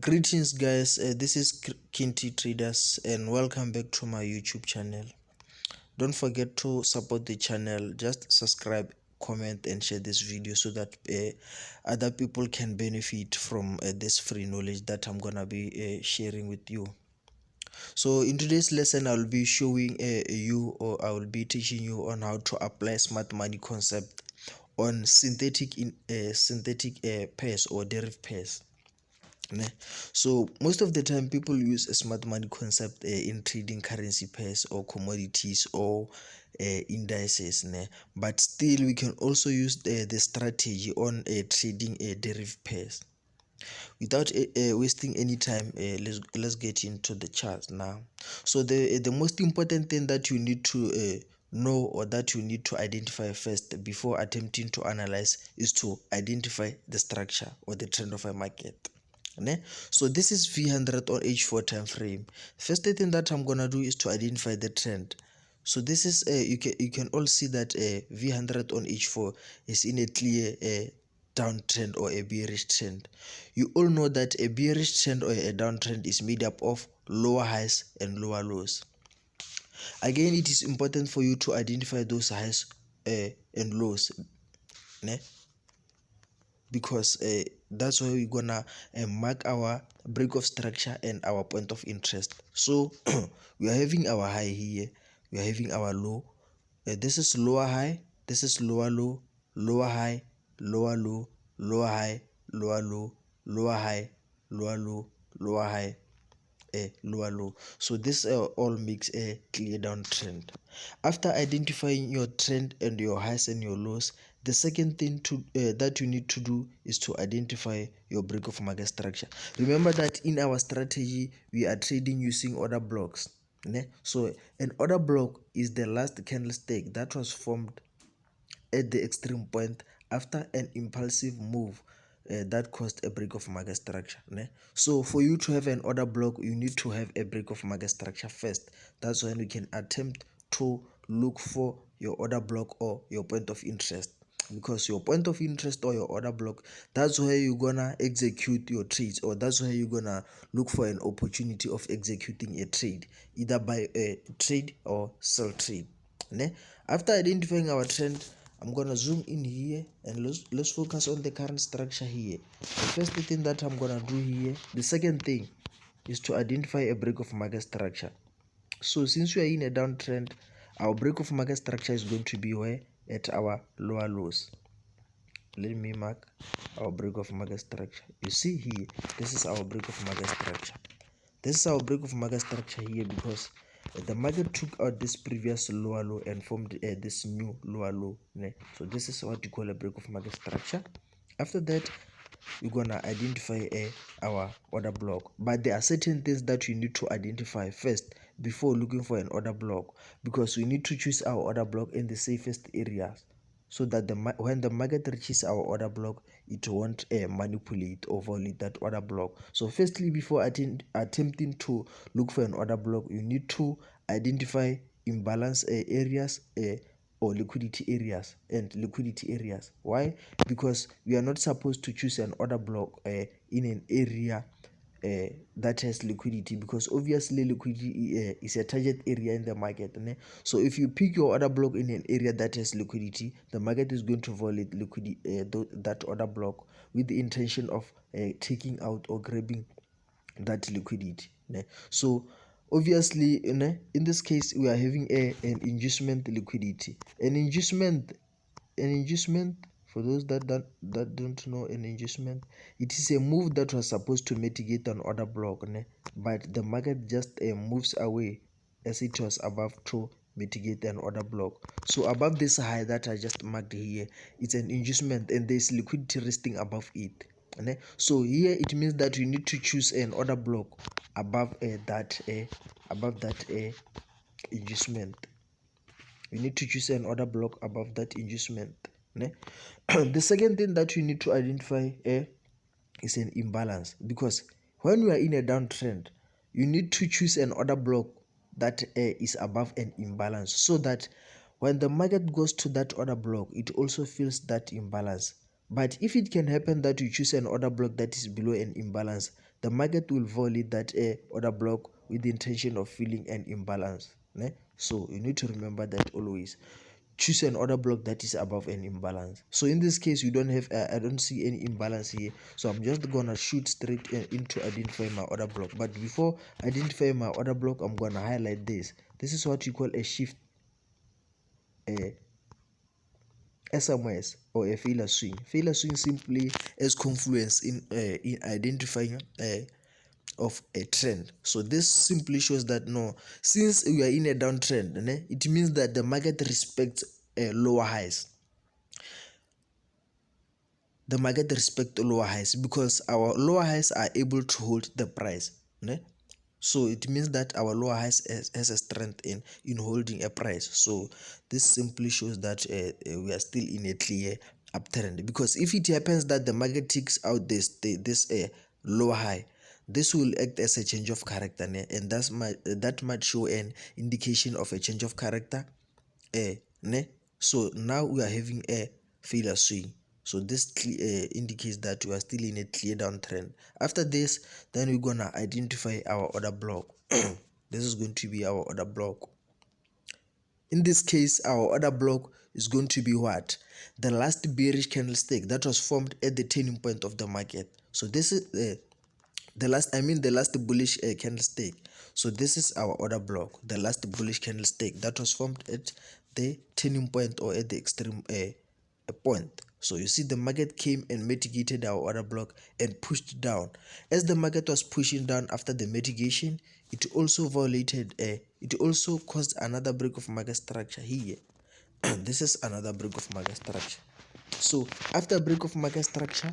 Greetings guys, this is Kinti Traders and welcome back to my YouTube channel. Don't forget to support the channel, just subscribe, comment and share this video so that other people can benefit from this free knowledge that I'm gonna be sharing with you. So in today's lesson I'll be showing I will be teaching you on how to apply smart money concept on synthetic pairs or derivative pairs. Ne? So most of the time people use a smart money concept in trading currency pairs or commodities or indices, ne? But still we can also use the strategy on trading derivative pairs. Without wasting any time, let's get into the charts now. So the most important thing that you need to know or that you need to identify first before attempting to analyze is to identify the structure or the trend of a market. Ne? So this is V100 on H4 time frame. First thing that I'm gonna do is to identify the trend. So this is you can all see that V100 on H4 is in a clear downtrend or a bearish trend. You all know that a bearish trend or a downtrend is made up of lower highs and lower lows. Again, it is important for you to identify those highs and lows, ne? Because that's why we're gonna mark our break of structure and our point of interest. So we are having our high here, we are having our low. This is lower high, this is lower low, lower high, lower low, lower high, lower low, lower high, lower low, lower high, lower low. So this all makes a clear downtrend. After identifying your trend and your highs and your lows, the second thing that you need to do is to identify your break of market structure. Remember that in our strategy we are trading using order blocks, ne? So an order block is the last candlestick that was formed at the extreme point after an impulsive move that caused a break of market structure, ne? So for you to have an order block, you need to have a break of market structure first. That's when you can attempt to look for your order block or your point of interest, because your point of interest or your order block, that's where you're gonna execute your trades, or that's where you're gonna look for an opportunity of executing a trade, either buy a trade or sell trade, ne? After identifying our trend, I'm gonna zoom in here and let's focus on the current structure here. The first thing that I'm gonna do here, the second thing is to identify a break of market structure. So since we are in a downtrend, our break of market structure is going to be where? At our lower lows. Let me mark our break of market structure. You see here, this is our break of market structure. This is our break of market structure here because the market took out this previous lower low and formed this new lower low, ne? So this is what you call a break of market structure. After that, we're gonna identify our order block, but there are certain things that you need to identify first before looking for an order block, because we need to choose our order block in the safest areas, so that when the market reaches our order block, it won't manipulate or violate that order block. So firstly, before attempting to look for an order block, you need to identify imbalance areas or liquidity areas and liquidity areas. Why? Because we are not supposed to choose an order block in an area that has liquidity, because obviously liquidity is a target area in the market, ne? So if you pick your order block in an area that has liquidity, the market is going to violate that order block with the intention of taking out or grabbing that liquidity, ne? So obviously, ne, in this case we are having an inducement liquidity. An inducement, for those that don't know an inducement, it is a move that was supposed to mitigate an order block, ne? But the market just moves away as it was above to mitigate an order block. So above this high that I just marked here, it's an inducement and there's liquidity resting above it, ne? So here it means that you need to choose an order block above that inducement. You need to choose an order block above that inducement, ne? The second thing that you need to identify is an imbalance, because when you are in a downtrend, you need to choose an order block that is above an imbalance, so that when the market goes to that order block, it also feels that imbalance. But if it can happen that you choose an order block that is below an imbalance, the market will violate that order block with the intention of filling an imbalance. Ne? So you need to remember that always. Choose an order block that is above an imbalance. So in this case, you don't have I don't see any imbalance here, so I'm just gonna shoot straight into identify my order block. But before identifying my order block, I'm gonna highlight this is what you call a shift SMS or a failure swing. Failure swing simply as confluence in identifying of a trend. So this simply shows that no, since we are in a downtrend, it means that the market respects lower highs. The market respects lower highs because our lower highs are able to hold the price. So it means that our lower highs has a strength in holding a price. So this simply shows that we are still in a clear uptrend, because if it happens that the market takes out this lower high, this will act as a change of character, and that might show an indication of a change of character. So now we are having a failure swing. So this indicates that we are still in a clear downtrend. After this, then we're gonna identify our order block. This is going to be our order block. In this case, our order block is going to be what? The last bearish candlestick that was formed at the turning point of the market. So this is the last bullish candlestick. So this is our order block, the last bullish candlestick that was formed at the turning point or at the extreme point. So you see the market came and mitigated our order block and pushed down. As the market was pushing down after the mitigation, it also it also caused another break of market structure here. This is another break of market structure. So after break of market structure,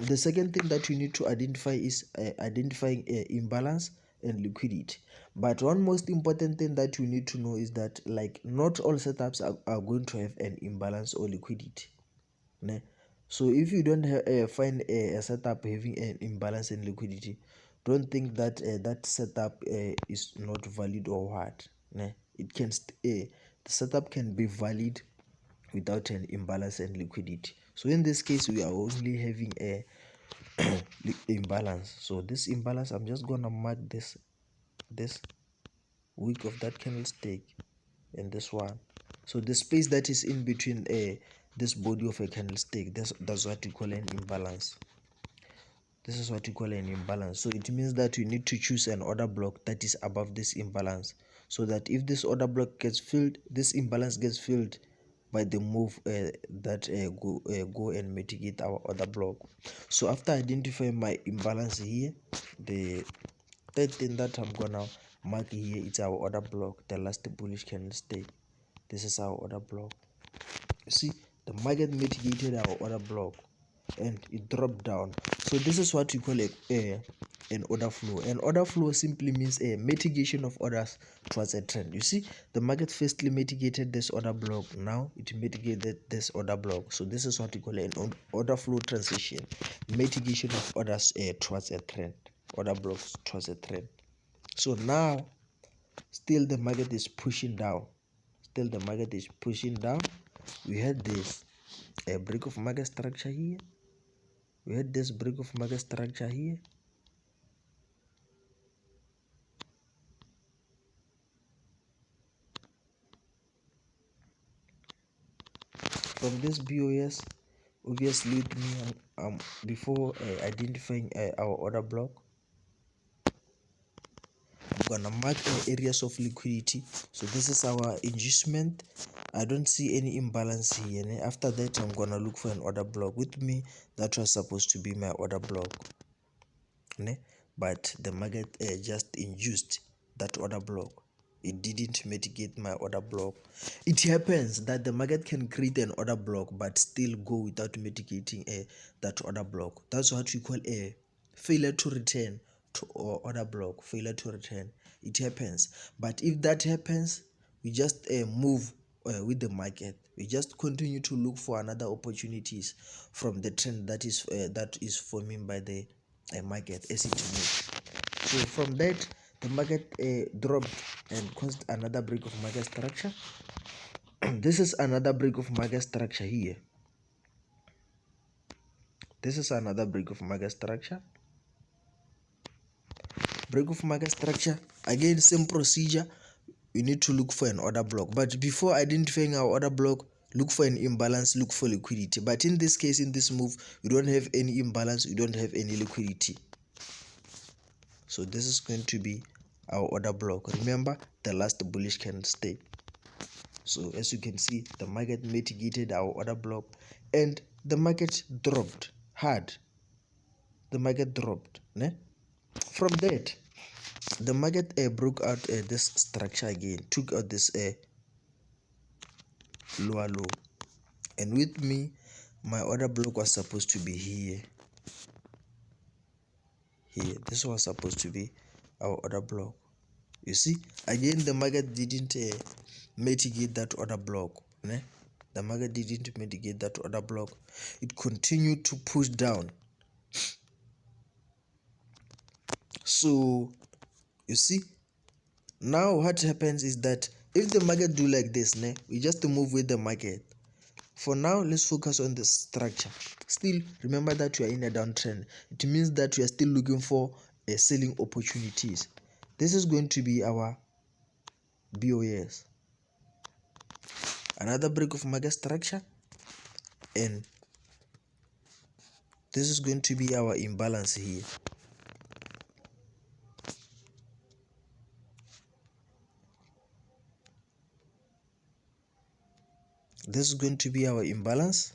the second thing that you need to identify is identifying imbalance and liquidity. But one most important thing that you need to know is that, like, not all setups are going to have an imbalance or liquidity. Ne? So if you don't find a setup having an imbalance and liquidity, don't think that that setup is not valid or what. Ne? It can the setup can be valid without an imbalance and liquidity. So in this case, we are only having a imbalance. So this imbalance, I'm just gonna mark this wick of that candlestick and this one. So the space that is in between this body of a candlestick, that's what we call an imbalance. This is what you call an imbalance. So it means that you need to choose an order block that is above this imbalance, so that if this order block gets filled, this imbalance gets filled by the move that go and mitigate our order block. So after identifying my imbalance here, the third thing that I'm gonna mark here is our order block, the last bullish candlestick. This is our order block. You see, the market mitigated our order block and it dropped down. So this is what we call an order flow. An order flow simply means a mitigation of orders towards a trend. You see, the market firstly mitigated this order block, now it mitigated this order block. So this is what we call an order flow transition, mitigation of orders towards a trend, order blocks towards a trend. So now still the market is pushing down, still the market is pushing down. We had this a break of market structure here, we had this break of market structure here. From this BOS, obviously with me, before identifying our order block, I'm gonna mark areas of liquidity. So this is our inducement. I don't see any imbalance here. After that, I'm gonna look for an order block. With me, that was supposed to be my order block, but the market just induced that order block. It didn't mitigate my order block. It happens that the market can create an order block but still go without mitigating that order block. That's what we call a failure to return to order block, failure to return. It happens, but if that happens, we just move with the market. We just continue to look for another opportunities from the trend that is forming by the market as it moves. So from that, the market dropped and caused another break of market structure. This is another break of market structure here. This is another break of market structure. Break of market structure, again same procedure. You need to look for an order block, but before identifying our order block, look for an imbalance, look for liquidity. But in this case, in this move, you don't have any imbalance, you don't have any liquidity. So this is going to be our order block. Remember the last bullish candlestick. So as you can see, the market mitigated our order block and the market dropped hard. The market dropped. Ne? From that, the market broke out this structure again, took out this lower low, and with me, my order block was supposed to be here. This was supposed to be our order block. You see, again the market didn't mitigate that order block. Ne? The market didn't mitigate that order block. It continued to push down. So you see, now what happens is that if the market do like this, ne, we just move with the market. For now, let's focus on the structure. Still, remember that we are in a downtrend. It means that we are still looking for selling opportunities. This is going to be our BOS. Another break of market structure, and this is going to be our imbalance here. This is going to be our imbalance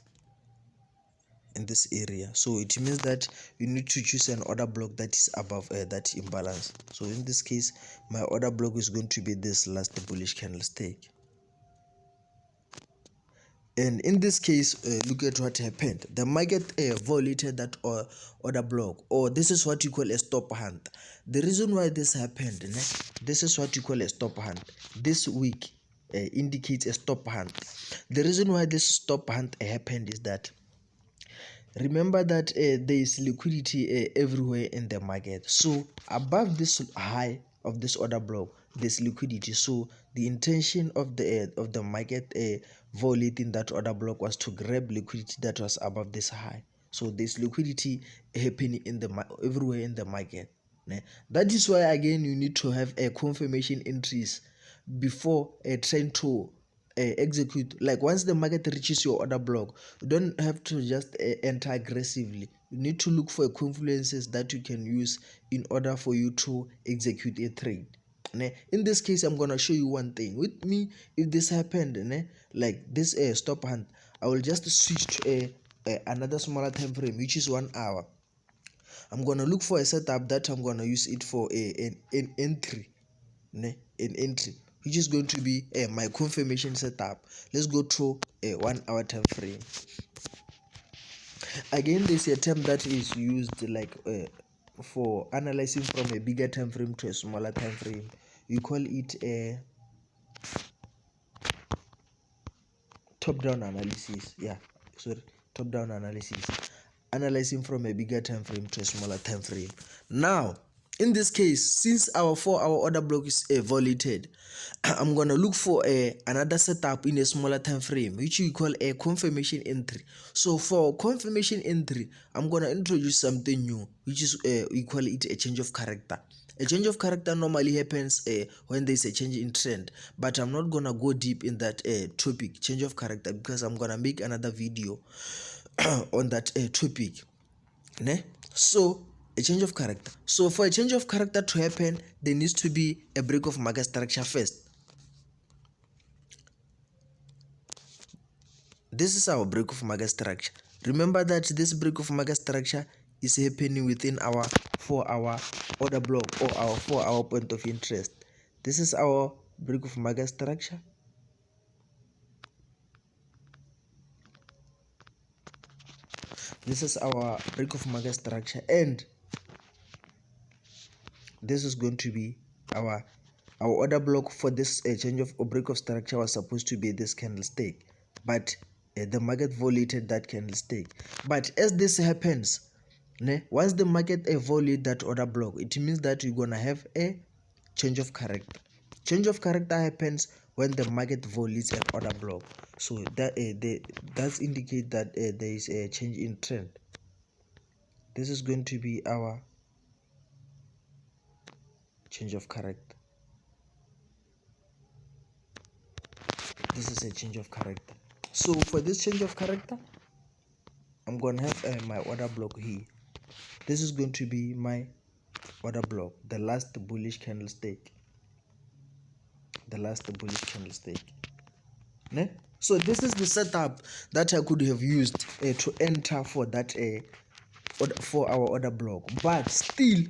in this area. So it means that you need to choose an order block that is above that imbalance. So in this case, my order block is going to be this last bullish candlestick. And in this case, look at what happened. The market violated that order block, or this is what you call a stop hunt. The reason why this happened, this is what you call a stop hunt. This week indicates a stop hunt. The reason why this stop hunt happened is that, remember that there is liquidity everywhere in the market. So above this high of this order block, there's liquidity. So the intention of the market violating that order block was to grab liquidity that was above this high. So there's liquidity happening in the everywhere in the market. That is why again you need to have a confirmation entries before trying to execute. Like once the market reaches your order block, you don't have to just enter aggressively. You need to look for confluences that you can use in order for you to execute a trade. In this case, I'm gonna show you one thing. With me, if this happened, like this stop hunt, I will just switch to another smaller time frame, which is 1 hour. I'm gonna look for a setup that I'm gonna use it for an entry, an entry, which is going to be my confirmation setup. Let's go to a 1 hour time frame. Again, there's a term that is used like for analyzing from a bigger time frame to a smaller time frame. We call it a top-down analysis. Top-down analysis, analyzing from a bigger time frame to a smaller time frame. Now in this case, since our 4 hour order block is violated, I'm gonna look for another setup in a smaller time frame, which we call a confirmation entry. So for confirmation entry, I'm gonna introduce something new, which is we call it a change of character. A change of character normally happens when there's a change in trend, but I'm not gonna go deep in that topic, change of character, because I'm gonna make another video on that topic. So a change of character. So for a change of character to happen, there needs to be a break of market structure first. This is our break of market structure. Remember that this break of market structure is happening within our 4 hour order block or our 4 hour point of interest. This is our break of market structure. This is our break of market structure, and this is going to be our order block for this change of break of structure was supposed to be this candlestick, but the market violated that candlestick. But as this happens, once the market violate that order block, it means that you're gonna have a change of character. Change of character happens when the market violates an order block. So that does indicate that there is a change in trend. This is going to be our change of character. This is a change of character. So for this change of character, I'm gonna have my order block here. This is going to be my order block, the last bullish candlestick. The last bullish candlestick. Ne? So this is the setup that I could have used to enter for that for our order block. But still,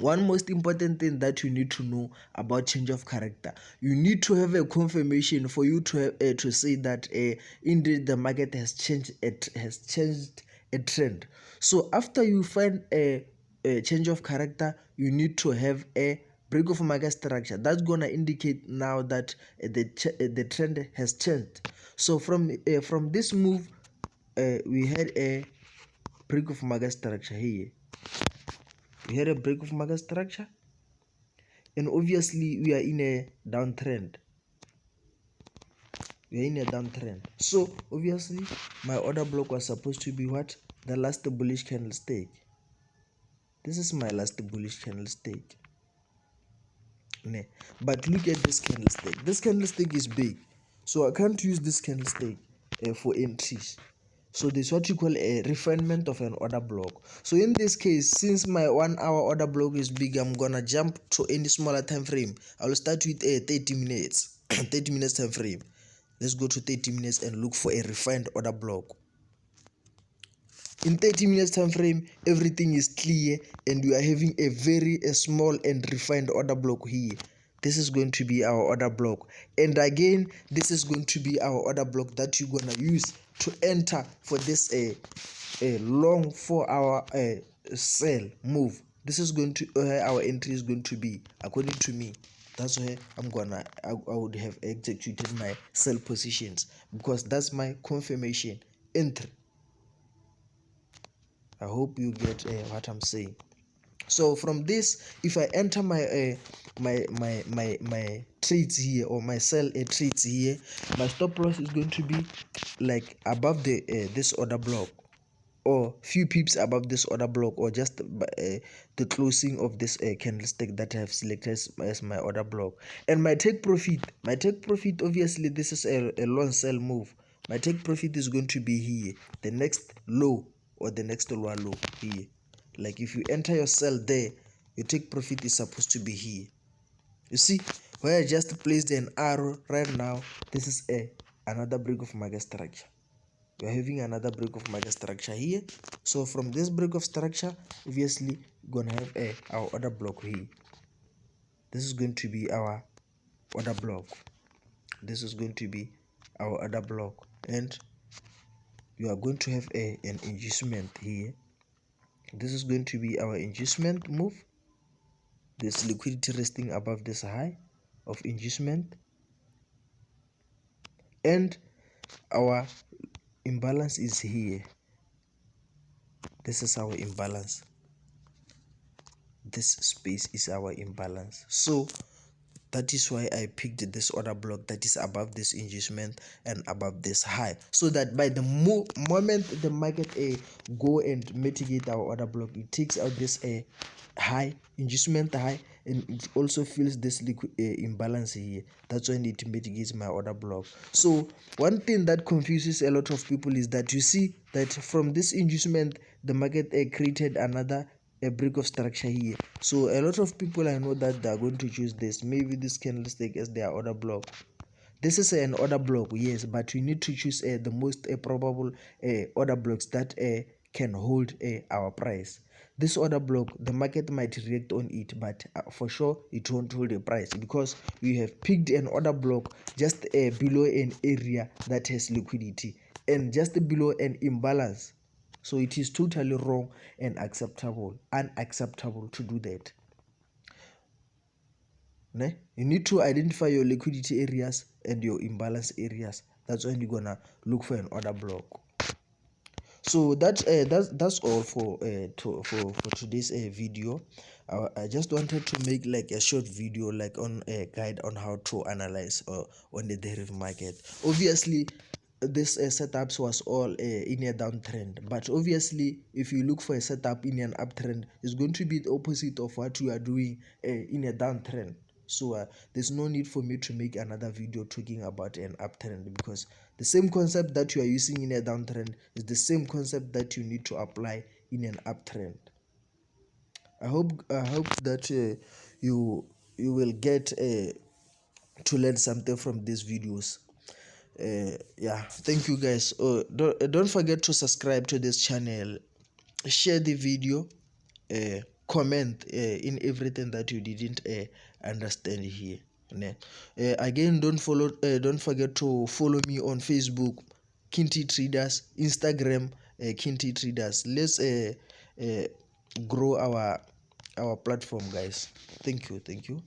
one most important thing that you need to know about change of character, you need to have a confirmation for you to have, to say that indeed the market has changed. It has changed a trend. So after you find a change of character, you need to have a break of market structure. That's gonna indicate now that the trend has changed. So from this move, we had a break of market structure here. We had a break of market structure, and obviously we are in a downtrend. We are in a downtrend. So obviously my order block was supposed to be what? The last bullish candlestick. This is my last bullish candlestick. But look at this candlestick. This candlestick is big, so I can't use this candlestick for entries. So this is what you call a refinement of an order block. So in this case, since my 1 hour order block is big, I'm gonna jump to any smaller time frame. I'll start with a 30 minutes 30 minutes time frame. Let's go to 30 minutes and look for a refined order block. In 30 minutes time frame, everything is clear and we are having a very small and refined order block here. This is going to be our order block, and again this is going to be our order block that you're gonna use to enter for this a long 4-hour sell move. This is going to our entry is going to be, according to me. That's where I would have executed my sell positions, because that's my confirmation entry. I hope you get what I'm saying. So from this, if I enter my my trades here, or my sell trades here, my stop loss is going to be like above the this order block, or few pips above this order block, or just the closing of this candlestick that I have selected as my order block. And my take profit, obviously this is a long sell move. My take profit is going to be here, the next low or the next lower low here. Like if you enter your sell there, your take profit is supposed to be here. You see, where I just placed an arrow right now, this is another break of market structure. We are having another break of market structure here. So from this break of structure, obviously we're gonna have our order block here. This is going to be our order block. This is going to be our order block, and we are going to have an inducement here. This is going to be our inducement move. This liquidity resting above this high of inducement, and our imbalance is here. This is our imbalance. This space is our imbalance. So that is why I picked this order block that is above this inducement and above this high, so that by the moment the market go and mitigate our order block, it takes out this high, inducement high, and it also fills this liquid imbalance here. That's when it mitigates my order block. So one thing that confuses a lot of people is that you see that from this inducement the market created another a break of structure here. So a lot of people, I know that they are going to choose this, maybe this candlestick as their order block. This is an order block, yes, but you need to choose the most probable order blocks that can hold our price. This order block, the market might react on it, but for sure it won't hold the price, because we have picked an order block just below an area that has liquidity and just below an imbalance. So it is totally wrong and unacceptable to do that. You need to identify your liquidity areas and your imbalance areas. That's when you're gonna look for an order block. So that's all for today's video. I just wanted to make like a short video, like on a guide on how to analyze on the derivative market. Obviously this setups was all in a downtrend, but obviously if you look for a setup in an uptrend, it's going to be the opposite of what you are doing in a downtrend. So there's no need for me to make another video talking about an uptrend, because the same concept that you are using in a downtrend is the same concept that you need to apply in an uptrend. I hope that you will get to learn something from these videos. Yeah, thank you guys. Don't forget to subscribe to this channel, share the video, comment in everything that you didn't understand here. Ne? Again, don't forget to follow me on Facebook, Kinty Traders, Instagram, Kinty Traders. Let's grow our platform, guys. Thank you.